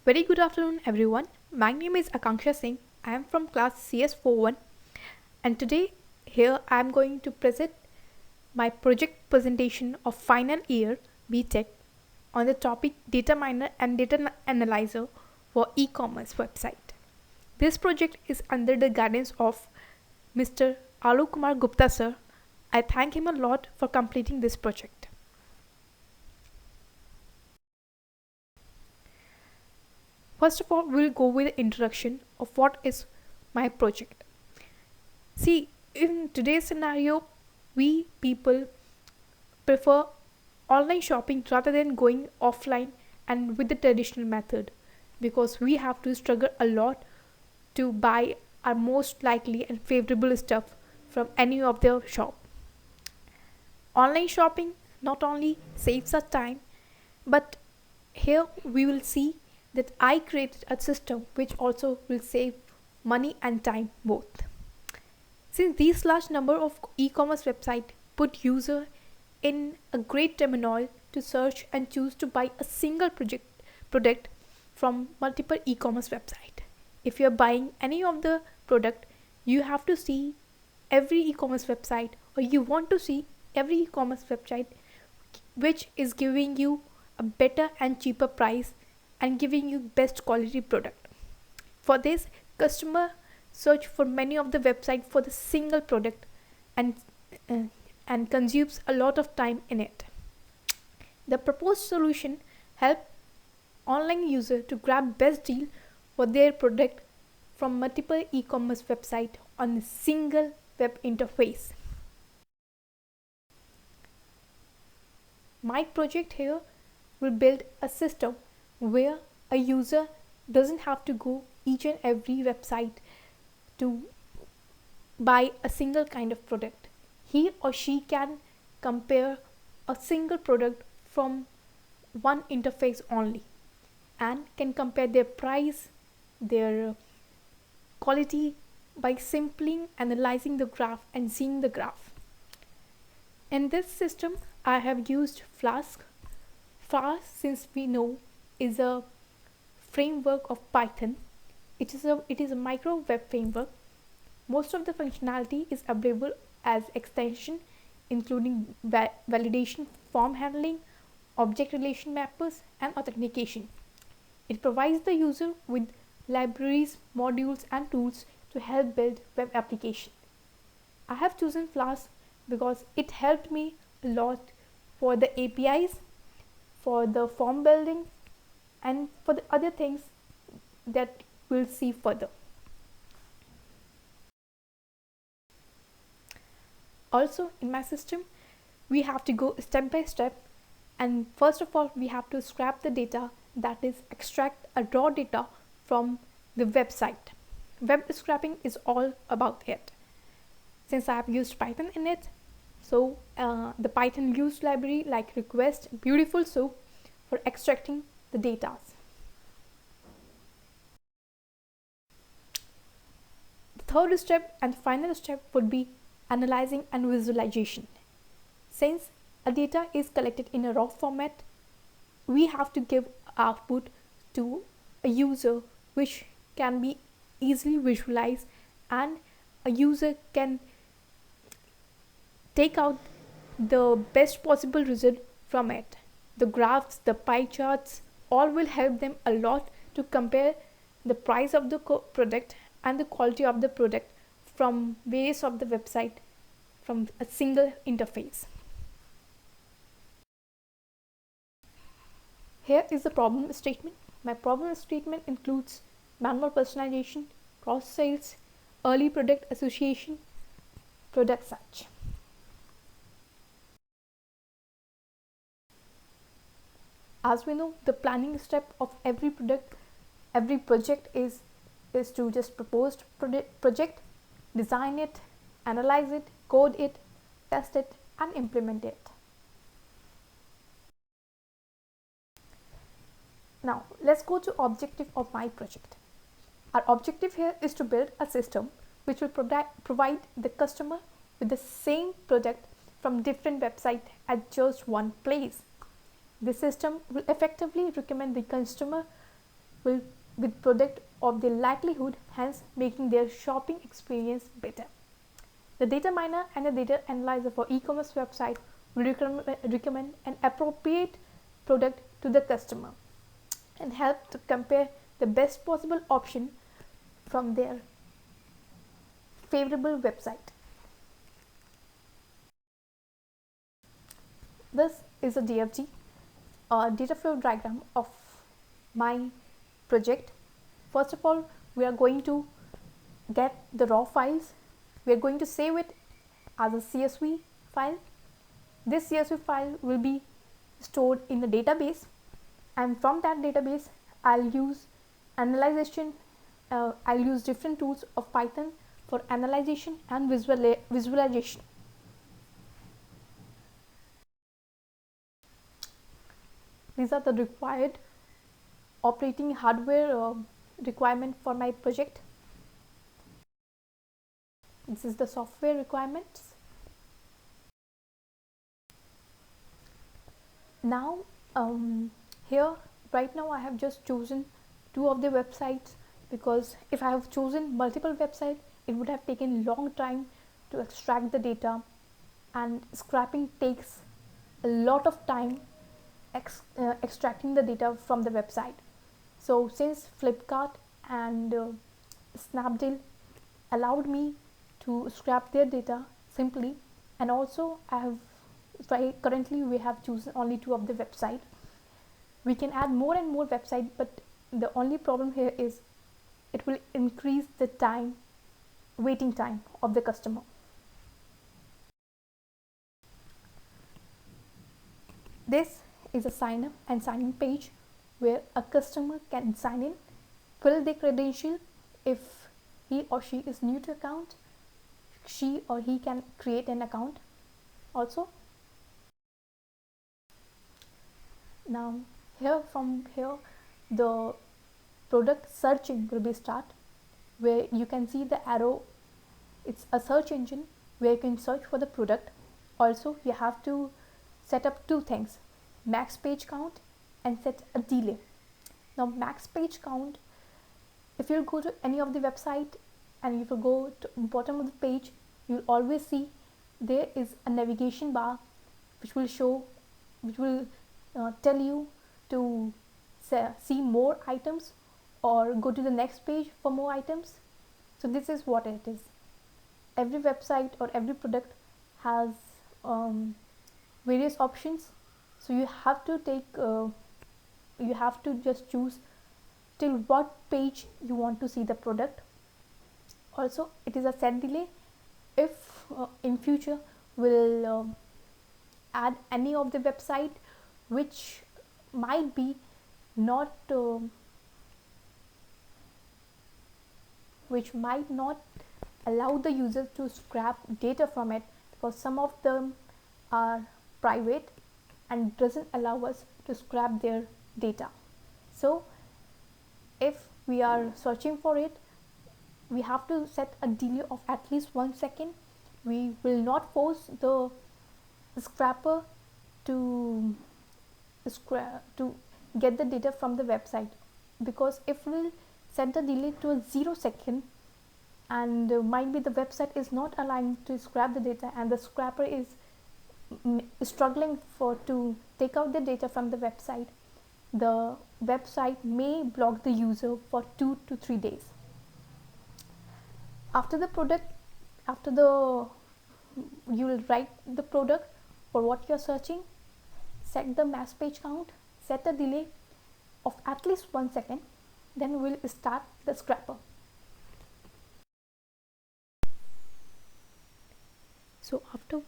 Very good afternoon, everyone. My name is Akanksha Singh. I am from class CS41, and today here I am going to present my project presentation of final year BTech on the topic Data Miner and Data Analyzer for e-commerce website. This project is under the guidance of Mr. Alok Kumar Gupta sir. I thank him a lot for completing this project. First of all, we'll go with the introduction of what is my project. See, in today's scenario, we people prefer online shopping rather than going offline and with the traditional method, because we have to struggle a lot to buy our most likely and favorable stuff from any of their shop. Online shopping not only saves us time, but here we will see that I created a system which also will save money and time both. Since these large number of e-commerce websites put user in a great terminal to search and choose to buy a single product from multiple e-commerce website. If you are buying any of the product, you have to see every e-commerce website, or you want to see every e-commerce website which is giving you a better and cheaper price and giving you best quality product. For this, customer search for many of the website for the single product and consumes a lot of time in it. The proposed solution help online user to grab best deal for their product from multiple e-commerce website on a single web interface. My project here will build a system where a user doesn't have to go each and every website to buy a single kind of product. He or she can compare a single product from one interface only and can compare their price, their quality by simply analyzing the graph and seeing the graph. In this system, I have used Flask. Flask, since we know, is a framework of Python. It is a micro web framework. Most of the functionality is available as extension, including validation, form handling, object relation mappers, and authentication. It provides the user with libraries, modules, and tools to help build web application. I have chosen Flask because it helped me a lot for the APIs, for the form building, and for the other things that we'll see further. Also, in my system, we have to go step by step, and first of all, we have to scrap the data, that is, extract a raw data from the website. Web scraping is all about it. Since I have used Python in it, so the Python used library like request, beautiful soup for extracting the data. The third step and final step would be analyzing and visualization. Since a data is collected in a raw format, we have to give output to a user which can be easily visualized, and a user can take out the best possible result from it. The graphs, the pie charts, all will help them a lot to compare the price of the product and the quality of the product from various of the website from a single interface. Here is the problem statement. My problem statement includes manual personalization, cross sales, early product association, product search. As we know, the planning step of every project is to just propose project, design it, analyze it, code it, test it, and implement it. Now, let's go to objective of my project. Our objective here is to build a system which will provide the customer with the same product from different websites at just one place. This system will effectively recommend the customer will with product of their likelihood, hence making their shopping experience better. The data miner and the data analyzer for e-commerce website will recommend an appropriate product to the customer and help to compare the best possible option from their favorable website. This is a DFD, a data flow diagram of my project. First of all, we are going to get the raw files. We are going to save it as a CSV file. This CSV file will be stored in a database, and from that database I'll use analyzation. I'll use different tools of Python for analyzation and visualization. These are the required operating hardware requirement for my project. This is the software requirements. Now here right now I have just chosen two of the websites, because if I have chosen multiple websites it would have taken long time to extract the data, and scrapping takes a lot of time extracting the data from the website. So since Flipkart and Snapdeal allowed me to scrap their data simply, and also currently we have chosen only two of the website. We can add more and more website, but the only problem here is it will increase the waiting time of the customer. This is a sign up and sign in page where a customer can sign in, fill their credential. If he or she is new to account, she or he can create an account also. Now from here the product searching will be start, where you can see the arrow. It's a search engine where you can search for the product. Also you have to set up two things: max page count and set a delay. Now max page count, if you go to any of the website and if you go to bottom of the page, you'll always see there is a navigation bar which will tell you to see more items or go to the next page for more items. So this is what it is. Every website or every product has various options, so you have to just choose till what page you want to see the product. Also it is a set delay. If in future we'll add any of the website which might be not allow the user to scrap data from it, because some of them are private and doesn't allow us to scrap their data. So if we are searching for it, we have to set a delay of at least 1 second. We will not force the scrapper to get the data from the website, because if we'll set the delay to a 0 second, and might be the website is not allowing to scrap the data, and the scrapper is struggling to take out the data from the website, the website may block the user for 2 to 3 days. After you will write the product for what you're searching, set the max page count, set a delay of at least 1 second, then we'll start the scrapper. So after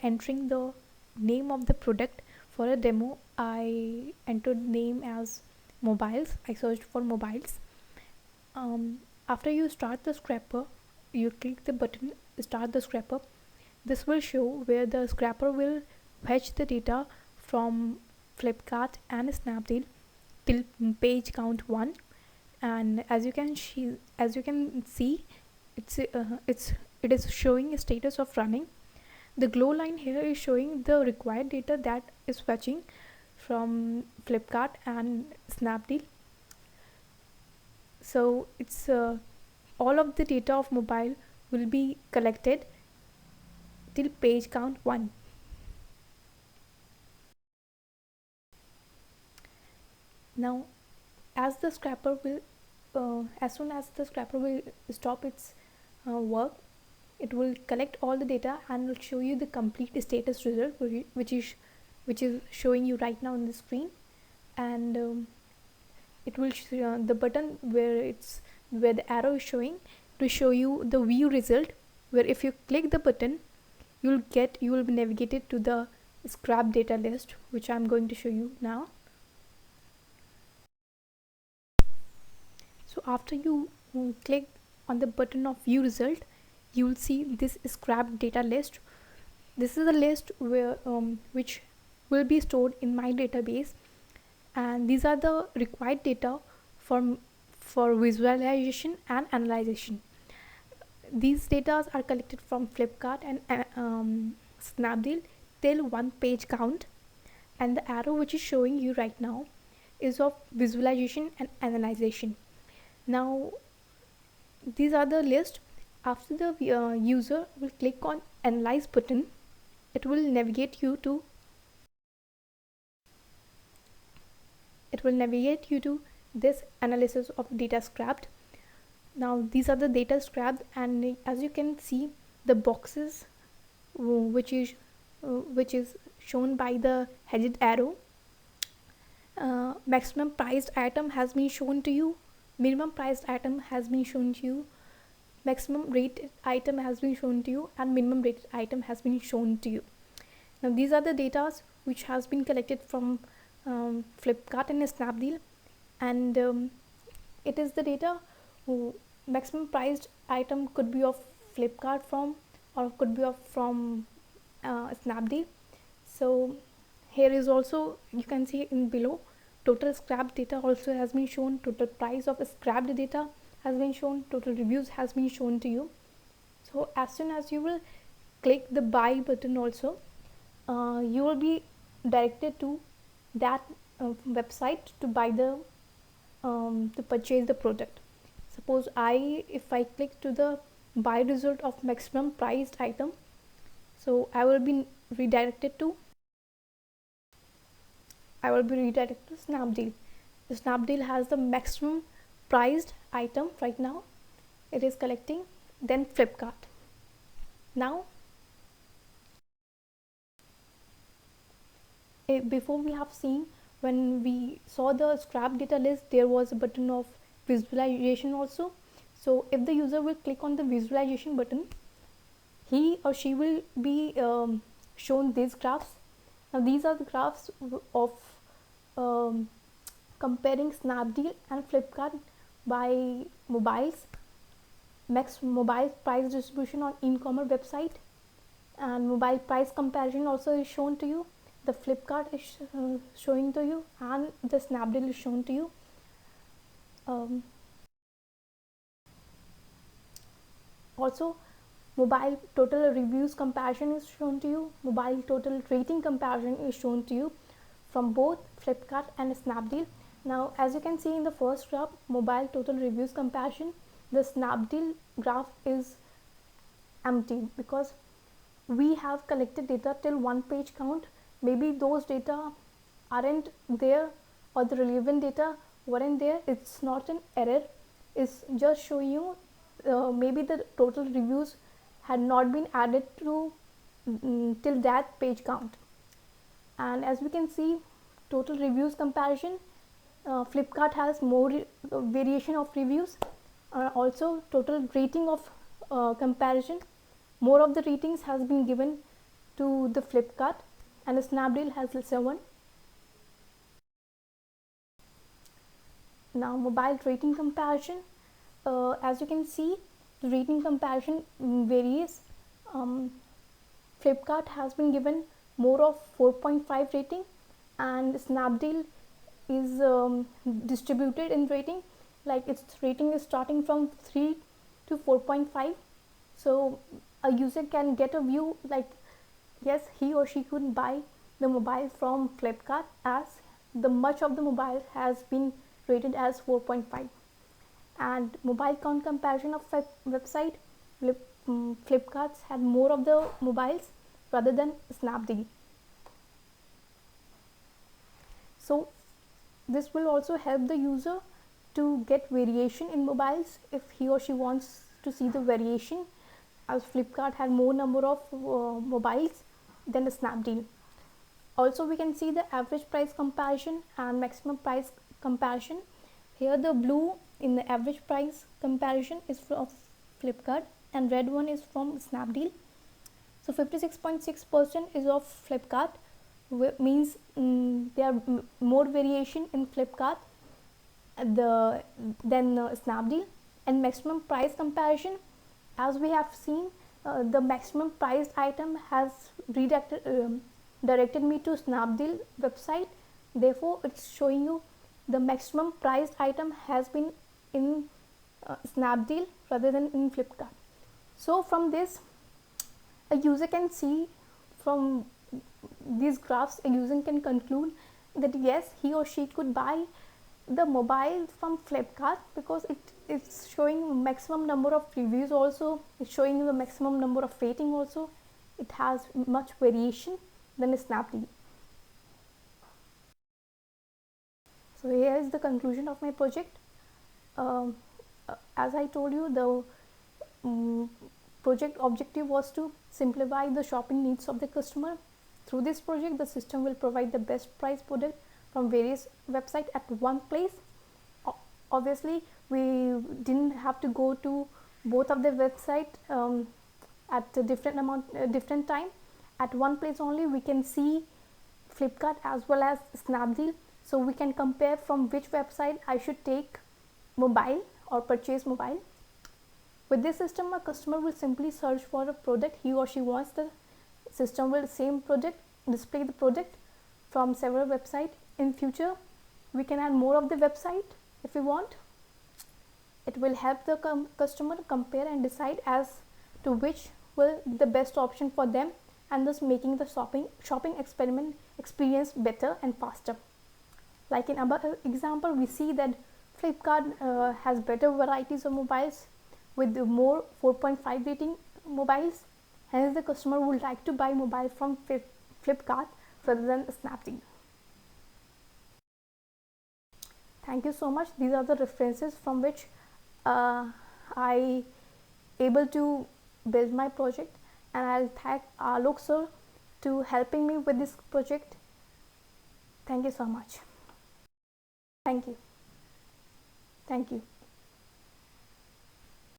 entering the name of the product for a demo, I entered name as mobiles. I searched for mobiles. After you start the scrapper, you click the button start the scrapper. This will show where the scrapper will fetch the data from Flipkart and Snapdeal till page count 1, and as you can see it is showing a status of running. The glow line here is showing the required data that is fetching from Flipkart and Snapdeal. So it's all of the data of mobile will be collected till page count 1. Now as the scrapper will as soon as the scrapper will stop its work, it will collect all the data and will show you the complete status result, which is showing you right now on the screen. And it will the button where the arrow is showing to show you the view result, where if you click the button you will be navigated to the scrap data list, which I'm going to show you now. So after you click on the button of view result, you will see this scrap data list. This is a list where which will be stored in my database, and these are the required data for visualization and analyzation. These data are collected from Flipkart and Snapdeal till 1 page count, and the arrow which is showing you right now is of visualization and analyzation. Now these are the list. After the user will click on analyze button, it will navigate you to this analysis of data scrapped. Now these are the data scrapped, and as you can see, the boxes which is shown by the headed arrow, maximum priced item has been shown to you, minimum priced item has been shown to you, maximum rated item has been shown to you, and minimum rated item has been shown to you. Now these are the data which has been collected from Flipkart and Snapdeal, and it is the data maximum priced item could be of Flipkart or could be from Snapdeal. So here is also, you can see in below, total scrap data also has been shown, total price of scrapped data has been shown, total reviews has been shown to you. So as soon as you will click the buy button also, you will be directed to that website to buy the to purchase the product. Suppose if I click to the buy result of maximum priced item, so I will be redirected to Snapdeal. Snapdeal has the maximum priced item right now, it is collecting, then Flipkart. Now before we have seen, when we saw the scrap data list, there was a button of visualization also. So if the user will click on the visualization button, he or she will be shown these graphs. Now these are the graphs of comparing Snapdeal and Flipkart by mobiles, max mobile price distribution on e-commerce website, and mobile price comparison also is shown to you. The Flipkart is showing to you, and the Snapdeal is shown to you. Also mobile total reviews comparison is shown to you, mobile total rating comparison is shown to you from both Flipkart and Snapdeal. Now as you can see in the first graph, mobile total reviews comparison, the Snapdeal graph is empty because we have collected data till 1 page count. Maybe those data aren't there, or the relevant data weren't there. It's not an error, it's just showing you maybe the total reviews had not been added to till that page count. And as we can see, total reviews comparison, Flipkart has more variation of reviews. Also total rating of comparison, more of the ratings has been given to the Flipkart, and the Snapdeal has 7. Now mobile rating comparison, as you can see, the rating comparison varies. Flipkart has been given more of 4.5 rating, and Snapdeal is distributed in rating, like its rating is starting from 3 to 4.5. So a user can get a view like yes, he or she could buy the mobile from Flipkart, as the much of the mobile has been rated as 4.5. And mobile count comparison of website, Flipkart's had more of the mobiles rather than Snapdeal. So this will also help the user to get variation in mobiles if he or she wants to see the variation, as Flipkart had more number of mobiles than the Snapdeal. Also we can see the average price comparison and maximum price comparison. Here the blue in the average price comparison is from Flipkart and red one is from Snapdeal. So 56.6% is of Flipkart, means there are more variation in Flipkart than Snapdeal. And maximum price comparison, as we have seen, the maximum priced item has directed me to Snapdeal website. Therefore it's showing you the maximum priced item has been in Snapdeal rather than in Flipkart. So from this, a user can see, from these graphs a user can conclude that yes, he or she could buy the mobile from Flipkart because it's showing maximum number of reviews, also it's showing you the maximum number of rating, also it has much variation than Snapdeal. So here is the conclusion of my project. As I told you, the project objective was to simplify the shopping needs of the customer. Through this project, the system will provide the best price product from various websites at one place. Obviously we didn't have to go to both of the website at a different time. At one place only we can see Flipkart as well as Snapdeal, so we can compare from which website I should take mobile or purchase mobile. With this system, a customer will simply search for a product he or she wants. The system will display the product from several websites. In future we can add more of the website if we want. It will help the customer compare and decide as to which will be the best option for them, and thus making the shopping experience better and faster. Like in our example, we see that Flipkart has better varieties of mobiles with more 4.5 rating mobiles. Hence the customer would like to buy mobile from Flipkart rather than Snapdeal. Thank you so much. These are the references from which I able to build my project, and I'll thank Alok sir to helping me with this project. Thank you so much. Thank you.